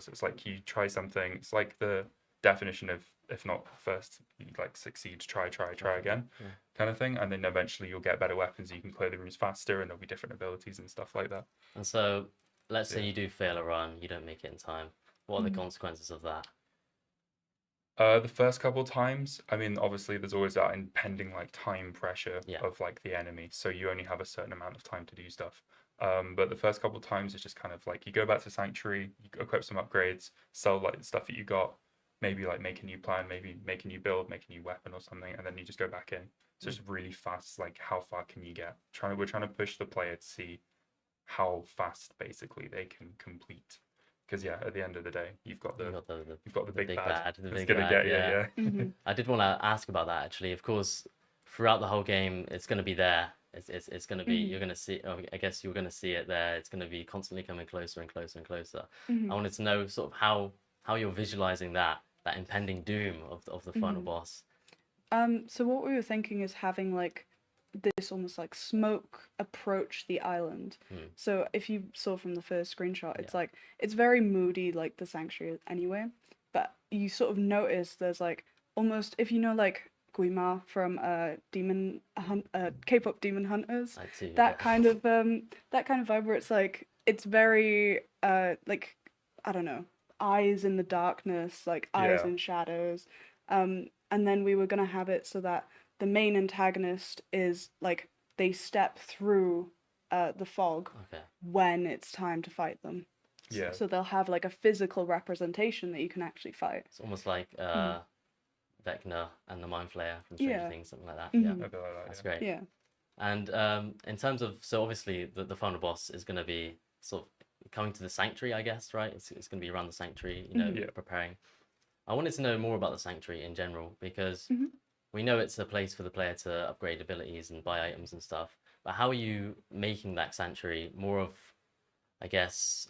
So it's like you try something. It's like the definition of if not first, you like succeed, try again, Yeah. kind of thing. And then eventually you'll get better weapons. You can clear the rooms faster, and there'll be different abilities and stuff like that. And so, let's So say yeah. you do fail a run, you don't make it in time. What are the consequences of that? The first couple times, I mean, obviously, there's always that impending like time pressure Yeah. of like the enemy, so you only have a certain amount of time to do stuff. But the first couple times, it's just kind of like you go back to Sanctuary, you equip some upgrades, sell like the stuff that you got, maybe like make a new plan, maybe make a new build, make a new weapon or something, and then you just go back in. So it's really fast. Like, how far can you get? We're trying to push the player to see how fast basically they can complete. Because yeah, at the end of the day, You got you've got the the big big bad bad, the that's big gonna bad. get you. Yeah. Yeah, I did want to ask about that actually. Of course, throughout the whole game, it's going to be there. It's going to be, you're going to see, oh, I guess you're going to see it there. It's going to be constantly coming closer and closer and closer. I wanted to know sort of how you're visualizing that impending doom of the final boss. So what we were thinking is having like this almost like smoke approach the island. So if you saw from the first screenshot, it's like it's very moody, like the sanctuary anyway. But you sort of notice there's like almost, if you know like Guima from K-pop Demon Hunters, I too, that kind of vibe where it's like it's very like I don't know, eyes in the darkness, like eyes yeah, in shadows. And then we were gonna have it so that the main antagonist is like they step through the fog Okay. when it's time to fight them. yeah. So they'll have like a physical representation that you can actually fight. It's almost like Vecna and the Mind Flayer from Stranger Yeah. Things, something like that. Yeah, A bit like that. that's Yeah. great. Yeah. And in terms of, so obviously the final boss is going to be sort of coming to the sanctuary, I guess, right? It's going to be around the sanctuary, you know, Yeah. preparing. I wanted to know more about the sanctuary in general because we know it's a place for the player to upgrade abilities and buy items and stuff. But how are you making that sanctuary more of, I guess,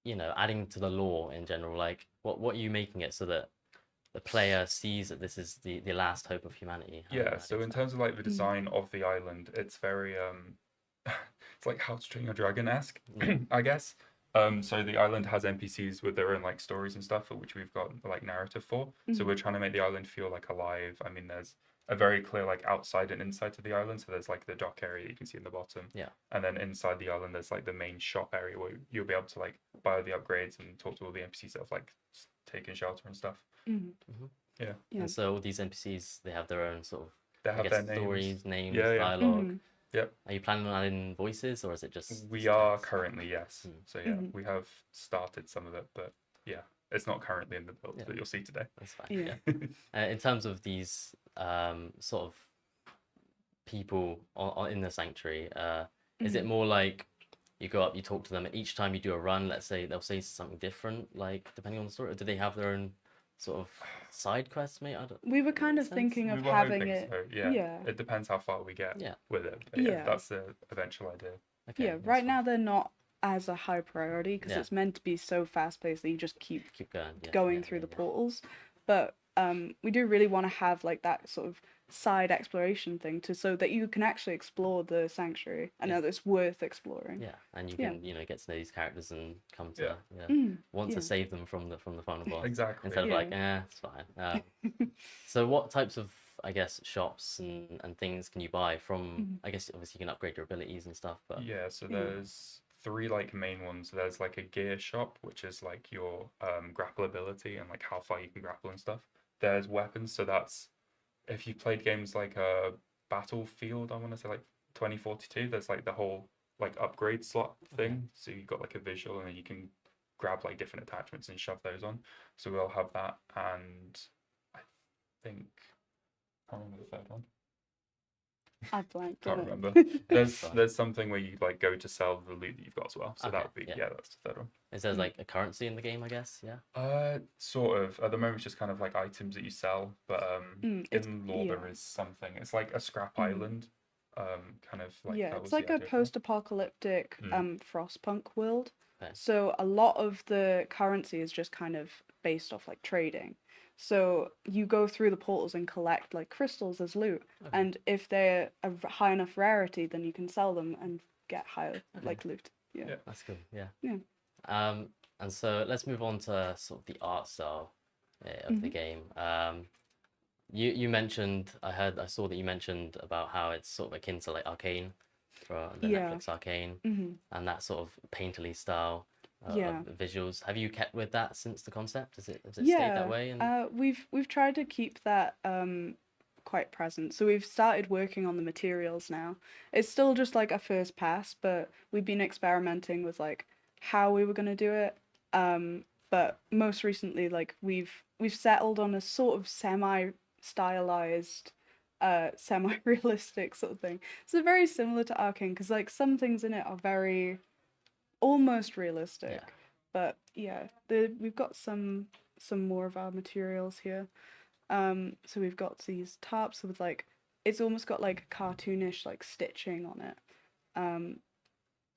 you know, adding to the lore in general? Like, what are you making it so that the player sees that this is the last hope of humanity? How are you Yeah. adding So to in that? terms of like the design of the island, it's very it's like How to Train Your Dragon-esque, Yeah. I guess. So the island has NPCs with their own like stories and stuff, for which we've got like narrative for. So we're trying to make the island feel like alive. I mean, there's a very clear like outside and inside to the island. So there's like the dock area that you can see in the bottom, Yeah. and then inside the island there's like the main shop area where you'll be able to like buy the upgrades and talk to all the NPCs that have like taken shelter and stuff. Yeah, Yeah. And so all these NPCs, they have their own sort of, they I have guess, their names. stories, names, Yeah, yeah. dialogue. Yep. Are you planning on adding voices or is it just We are text? currently, yes. So yeah, we have started some of it, but yeah, it's not currently in the build Yeah. that you'll see today. That's fine. Yeah. In terms of these sort of people in the sanctuary, is it more like you go up, you talk to them, and each time you do a run, let's say they'll say something different, like depending on the story, or do they have their own sort of side quests, mate? I don't. We were kind of sense? thinking We of were having hoping it. so, yeah. Yeah. It depends how far we get Yeah. with it, but yeah, Yeah. that's the eventual idea. Okay. Yeah. that's Right fine. now they're not as a high priority because Yeah. it's meant to be so fast paced that you just keep Keep going. Yeah, going yeah, through yeah, the yeah. portals. But we do really want to have like that sort of side exploration thing to so that you can actually explore the sanctuary and that it's worth exploring. Yeah, and you Yeah. can, you know, get to know these characters and come to Yeah. want yeah. to save them from the final boss. Exactly. Instead of Yeah. like, it's fine. So what types of, I guess, shops and things can you buy from? I guess obviously you can upgrade your abilities and stuff, but Yeah, so there's three like main ones. There's like a gear shop, which is like your grapple ability and like how far you can grapple and stuff. There's weapons, so that's if you played games like Battlefield, I want to say like 2042, there's like the whole like upgrade slot thing. So you've got like a visual and then you can grab like different attachments and shove those on. So we'll have that, and I think I can't remember the third one. I blanked. Can't on it. remember. Sorry. There's something where you like go to sell the loot that you've got as well. So Okay, that would be yeah. that's the third one. is there like a currency in the game? I guess, yeah. Sort of. At the moment, it's just kind of like items that you sell, but it's- in lore there is something. It's like a scrap island, kind of like Yeah, that it's was the like a idea for it. post-apocalyptic frostpunk world. Okay. So a lot of the currency is just kind of based off like trading. So you go through the portals and collect like crystals as loot, and if they're a high enough rarity, then you can sell them and get higher like loot. Yeah. Yeah. That's cool. Yeah. Yeah. And so let's move on to sort of the art style of the game. You mentioned, I saw that you mentioned about how it's sort of akin to like Arcane, for the Netflix Arcane, and that sort of painterly style of visuals. Have you kept with that since the concept? Has it stayed that way? And we've tried to keep that quite present. So we've started working on the materials now. It's still just like a first pass, but we've been experimenting with like how we were gonna do it. But most recently, like we've settled on a sort of semi-stylized, semi-realistic sort of thing. So very similar to Arcane, because like some things in it are very almost realistic. But yeah, we've got some more of our materials here. So we've got these tarps with like, it's almost got like cartoonish like stitching on it. And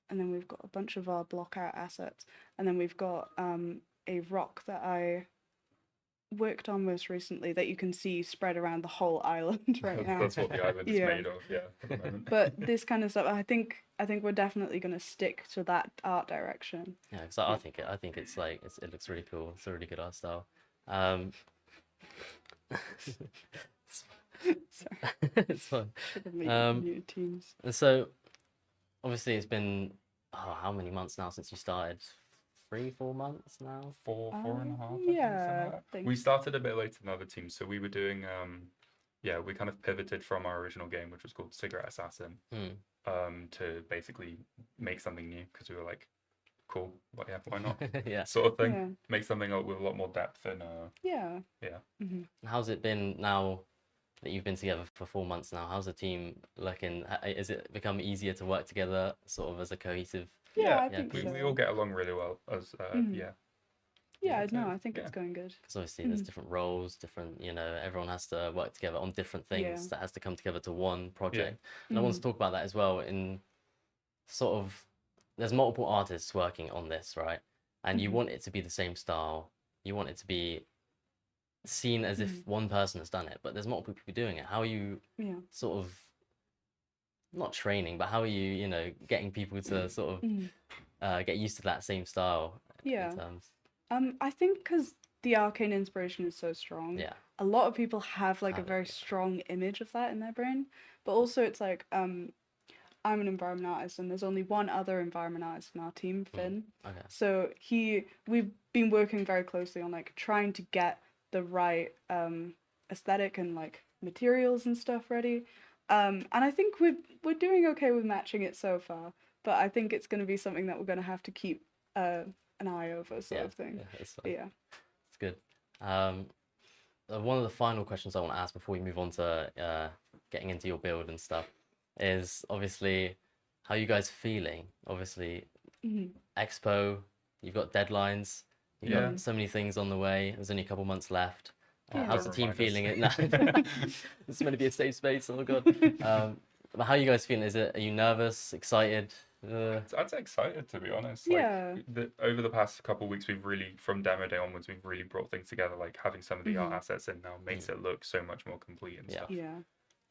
then we've got a bunch of our block art assets. And then we've got a rock that I worked on most recently that you can see spread around the whole island right now. That's what the island is made of, at the moment. But this kind of stuff, I think we're definitely gonna stick to that art direction. Yeah, because I think it's like it looks really cool. It's a really good art style. Sorry. It's fine. New teams. And so, obviously, it's been how many months now since you started? 3-4 months now. 4.5. Yeah, I think. We started a bit later than other teams, so we were doing we kind of pivoted from our original game, which was called Cigarette Assassin, to basically make something new because we were like, cool, but yeah, why not? Sort of thing. Yeah. Make something up with a lot more depth and How's it been now that you've been together for 4 months now? How's the team looking? Is it become easier to work together, sort of as a cohesive? I think so. We all get along really well as I think it's going good. Because obviously there's different roles, different, everyone has to work together on different things that has to come together to one project. And I want to talk about that as well in sort of, there's multiple artists working on this, right? And you want it to be the same style. You want it to be seen as if one person has done it, but there's multiple people doing it. How are you sort of, not training, but how are you, getting people to sort of get used to that same style? I think because the Arcane inspiration is so strong, a lot of people have like a very strong image of that in their brain. But also it's like, I'm an environment artist and there's only one other environment artist in our team, Finn. Okay. So we've been working very closely on like trying to get the right aesthetic and like materials and stuff ready. And I think we're doing okay with matching it so far, but I think it's going to be something that we're going to have to keep an eye over, sort of thing. It's good. One of the final questions I want to ask before we move on to getting into your build and stuff is obviously how you guys feeling. Obviously, Expo, you've got deadlines, you've got so many things on the way. There's only a couple months left. How's the team feeling? It's meant to be a safe space. Oh god. But how are you guys feeling? Are you nervous, excited? I'd say excited, to be honest. Over the past couple of weeks, we've really, from demo day onwards, we've really brought things together. Like having some of the art assets in now makes it look so much more complete and stuff.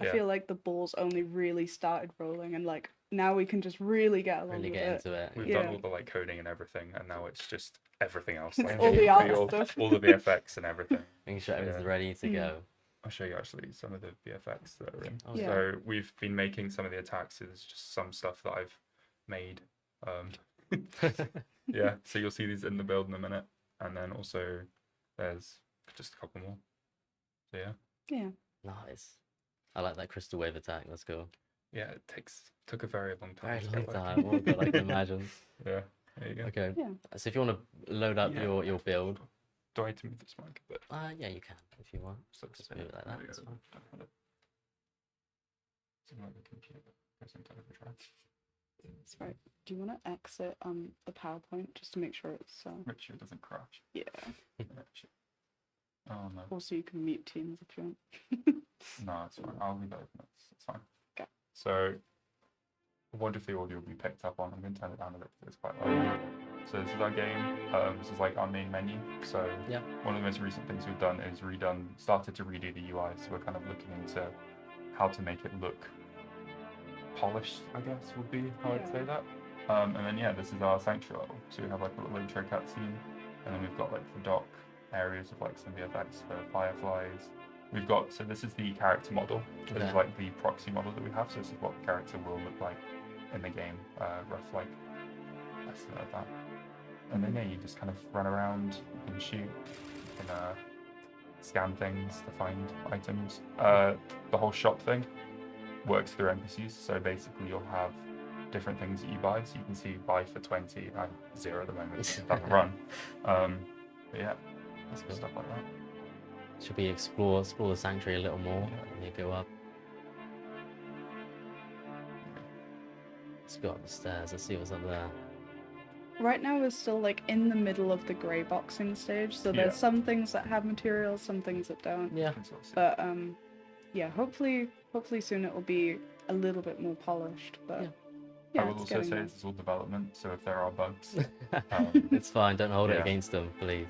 I feel like the balls only really started rolling, and like now we can just really get along with into it. We've done all the like coding and everything, and now it's just everything else. Like all the art stuff, all the VFX and everything. Making sure everything's ready to go. I'll show you actually some of the VFX that are in. Yeah. So we've been making some of the attacks. There's just some stuff that I've made. So you'll see these in the build in a minute, and then also there's just a couple more. So yeah. Nice. I like that crystal wave attack. Let's go. Yeah, it took a very long time. Very long time. Oh god, I can imagine. Yeah, there you go. Okay. Yeah. So if you want to load up your build. Do I have to move this mic a bit? Yeah, you can if you want. So just move it like that. That's fine. Sorry. Do you want to exit the PowerPoint just to make sure it's make sure it doesn't crash? Yeah. Oh no. Also, you can mute Teams if you want. No, it's fine. I'll leave it open. It's fine. Okay. So, I wonder if the audio will be picked up on. I'm going to turn it down a bit because it's quite loud. So this is our game. This is like our main menu. So one of the most recent things we've done is started to redo the UI. So we're kind of looking into how to make it look polished, I guess would be how I'd say that. And then yeah, this is our sanctuary level. So we have like a little intro cutscene, and then we've got like the dock areas of like some of the effects for fireflies. We've got, so this is the character model. This is like the proxy model that we have. So this is what the character will look like in the game, rough like estimate of that. And then yeah, you just kind of run around and shoot, you can scan things to find items. The whole shop thing works through NPCs. So basically you'll have different things that you buy. So you can see buy for 20, I'm 0 at the moment, it doesn't run. But yeah, That's cool. stuff like that. Should we explore the sanctuary a little more? Yeah. You go up. Let's go up the stairs. Let's see what's up there. Right now we're still like in the middle of the grey boxing stage, so there's some things that have materials, some things that don't. Yeah. But yeah, hopefully soon it will be a little bit more polished. But yeah, I will it's also getting say there. this is all development, so if there are bugs, It's fine. Don't hold it yeah. against them, please.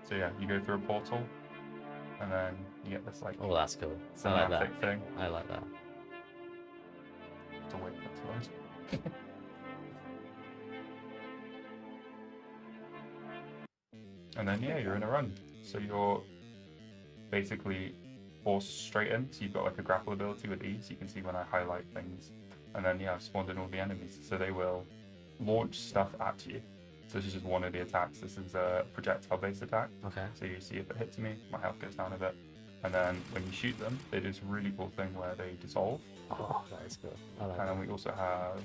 So yeah, you go through a portal, and then you get this like Oh, that's cool. I like that. cinematic thing. I like that. To wait for it to load. And then yeah, you're in a run. So you're basically forced straight in. So you've got like a grapple ability with E, so you can see when I highlight things. And then yeah, I've spawned in all the enemies. So they will launch stuff at you. So this is just one of the attacks. This is a projectile-based attack. Okay. So you see if it hits me, my health goes down a bit. And then when you shoot them, they do this really cool thing where they dissolve. Oh, that is cool. I like And that. then we also have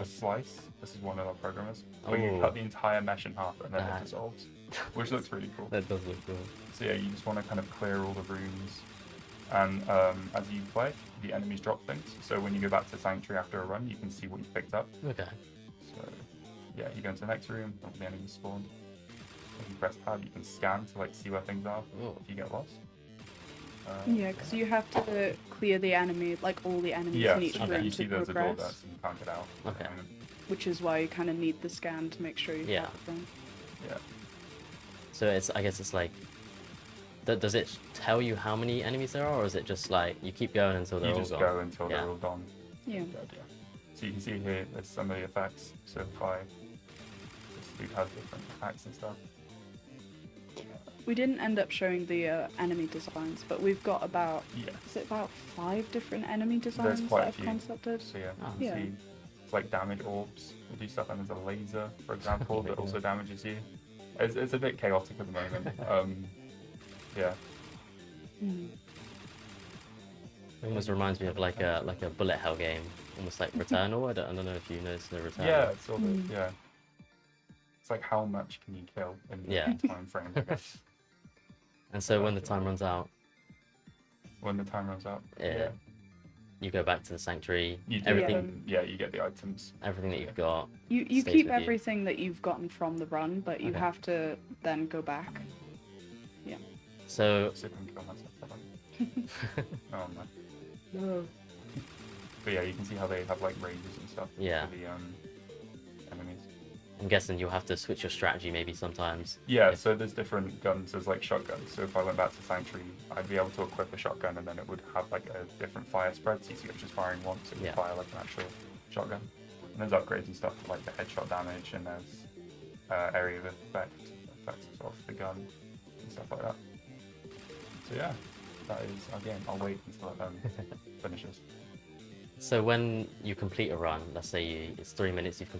a slice. This is one of our programmers. Oh. Where you cut the entire mesh in half and then Ah. it dissolves, which looks really cool. That does look cool. So yeah, you just want to kind of clear all the rooms, and as you play, the enemies drop things. So when you go back to Sanctuary after a run, you can see what you picked up. Okay. So yeah, you go into the next room, all the enemies spawn. If you press tab, you can scan to like see where things are Oh. if you get lost. Yeah, because you have to clear the enemy, like all the enemies Yeah, in each so room you to see there's a door there, progress. so you can't get out. Okay. Which is why you kind of need the scan to make sure you Yeah. have everything. Yeah. So I guess it's like, does it tell you how many enemies there are, or is it just like you keep going until they're You all just gone? go until Yeah. they're all gone. Yeah. Yeah. So you can see here, there's some of the effects. So if we have different attacks and stuff. We didn't end up showing the enemy designs, but we've got about, Yeah. is it about 5 different enemy designs quite a that I've few. concepted? So yeah, Oh. you Yeah. can see it's like damage orbs. We do stuff, and there's a laser, for example, that also damages you. It's a bit chaotic at the moment. Yeah. Mm. It almost reminds me of like a bullet hell game, almost like Returnal. I don't know if you noticed the Returnal. Yeah, sort of. Yeah. It's like how much can you kill in Yeah. the time frame, I guess. And so when the time runs out, When the time runs out. Yeah. you go back to the sanctuary. You do. Everything, Yeah, you get the items. everything that you've got. You Stays keep with you. everything that you've gotten from the run, but you Okay. have to then go back. So See if I can kill myself. Oh no. Whoa. But yeah, you can see how they have like ranges and stuff. Yeah. For the enemies. I'm guessing you'll have to switch your strategy maybe sometimes. Yeah, If- so there's different guns. There's like shotguns. So if I went back to Sanctuary, I'd be able to equip a shotgun, and then it would have like a different fire spread. So you see it just firing once, it would Yeah. fire like an actual shotgun. And there's upgrades and stuff for like the headshot damage, and there's area of effects of the gun and stuff like that. So yeah, that is our game. I'll wait until it finishes. So when you complete a run, let's say it's 3 minutes, you've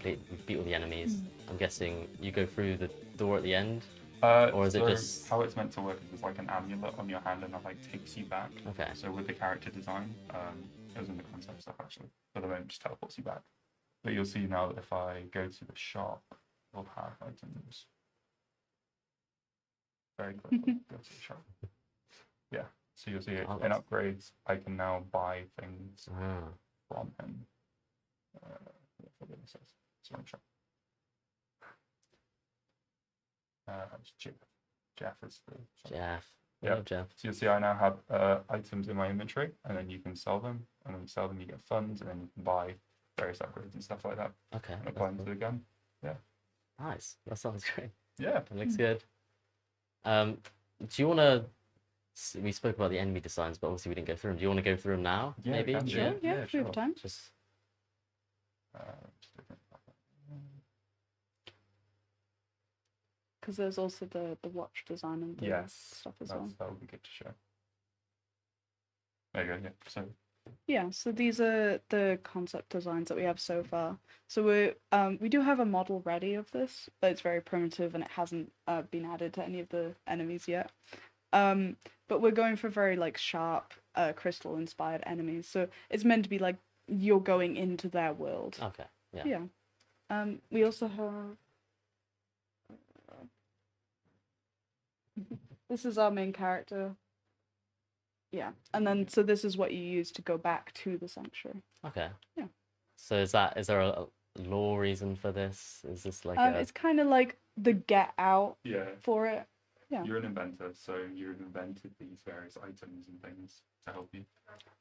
beat all the enemies. I'm guessing you go through the door at the end. Or is it So just- how it's meant to work is there's like an amulet on your hand, and that like takes you back. Okay. So with the character design, it was in the concept stuff actually. But the moment just teleports you back. But you'll see now that if I go to the shop, we'll have items. Very quickly go to the shop. Yeah. So you'll see it Oh, in that's- upgrades. I can now buy things Ah. from him. For goodness sakes. It's wrong shop. It's Jeff is the shop. Jeff. Yeah. Yeah, Jeff. So you'll see I now have items in my inventory, and then you can sell them, and when you sell them you get funds, and then you can buy various upgrades and stuff like that, Okay. and that's apply them cool. to the gun. Nice. That sounds great. Yeah. That looks good. Do you want to? We spoke about the enemy designs, but obviously we didn't go through them. Do you want to go through them now? Yeah, maybe. can do. Yeah, Yeah, if we have sure. time. Just Just looking at that. Because there's also the watch design and the Yes, stuff as well. that would be good to show. There you go. Yeah. So Yeah, so these are the concept designs that we have so far. So we do have a model ready of this, but it's very primitive and it hasn't been added to any of the enemies yet. But we're going for very like sharp crystal inspired enemies. So it's meant to be like you're going into their world. Okay. Yeah. Yeah. We also have this is our main character. Yeah. And then so this is what you use to go back to the sanctuary. Okay. Yeah. So is there a law reason for this? Is this like It's kind of like the get out yeah, for it. Yeah. you're an inventor, so you've invented these various items and things to help you.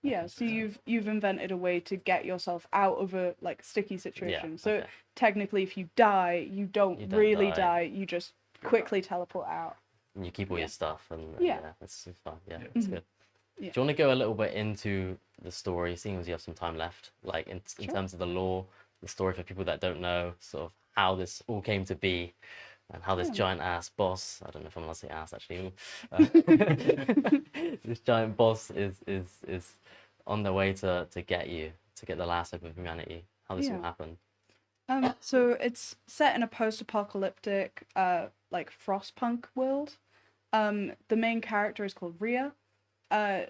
Yeah, so you've invented a way to get yourself out of a like sticky situation. Yeah, So okay. technically, if you die, you don't really die. die. You just quickly teleport out. And you keep all your stuff and Yeah. that's fun. Yeah, Yeah. that's good. Yeah. Do you want to go a little bit into the story, seeing as you have some time left, like in Sure. terms of the lore, the story for people that don't know, sort of how this all came to be, and how this Yeah. giant ass boss, I don't know if I'm allowed to say ass actually, this giant boss is on the way to get you, to get the last hope of humanity, how this all Yeah. happened. So it's set in a post-apocalyptic, like frostpunk world. The main character is called Rhea.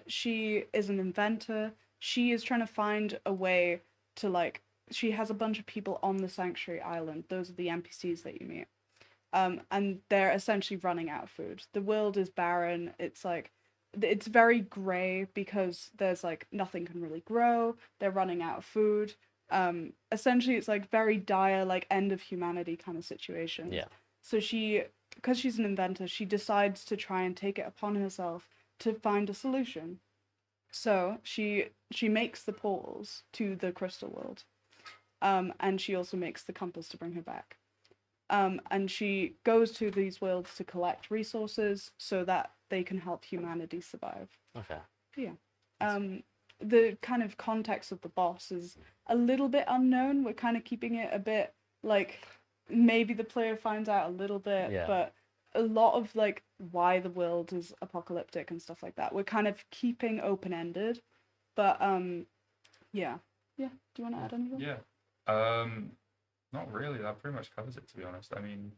She is an inventor. She is trying to find a way to like. She has a bunch of people on the Sanctuary Island. Those are the NPCs that you meet. And they're essentially running out of food. The world is barren. It's like, it's very grey because there's like nothing can really grow. They're running out of food. Essentially, it's like very dire, like end of humanity kind of situation. Yeah. So because she's an inventor, she decides to try and take it upon herself to find a solution. So she makes the portals to the crystal world, and she also makes the compass to bring her back. And she goes to these worlds to collect resources so that they can help humanity survive. Okay. Yeah. The kind of context of the boss is a little bit unknown. We're kind of keeping it a bit like maybe the player finds out a little bit, Yeah. but a lot of like why the world is apocalyptic and stuff like that we're kind of keeping open-ended. But yeah. Do you want to add anything? Yeah. Not really. That pretty much covers it, to be honest. I mean,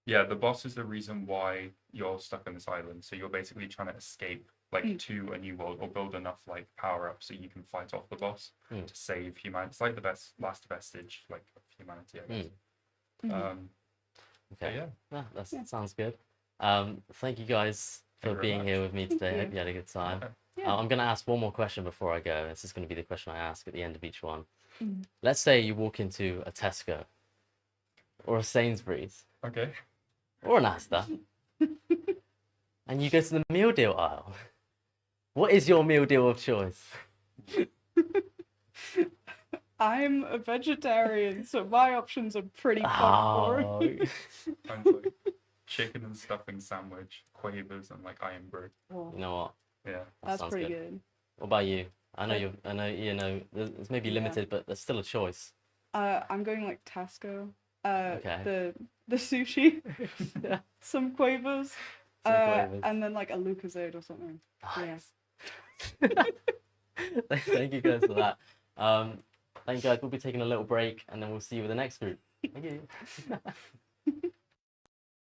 yeah, the boss is the reason why you're stuck on this island. So you're basically trying to escape like to a new world or build enough like power up so you can fight off the boss to save humanity. It's like the last vestige like of humanity, I guess. Okay. Yeah. That sounds good. Thank you guys for Thank you very being here much. with me Thank today. you. Hope you had a good time. Yeah. I'm going to ask one more question before I go. This is going to be the question I ask at the end of each one. Mhm. Let's say you walk into a Tesco or a Sainsbury's Okay. or an Asda and you go to the meal deal aisle. What is your meal deal of choice? I'm a vegetarian, so my options are pretty boring. Mine's like chicken and stuffing sandwich, quavers, and like iron bread. You know what? Yeah. That That's sounds pretty good. good. What about you? I know you know it's maybe limited, but there's still a choice. I'm going like Tasco. Okay. The sushi, some quavers, Some quavers. and then like a Lucozade or something. Nice. Thank you guys for that. Thank you guys. We'll be taking a little break and then we'll see you with the next group. Thank you.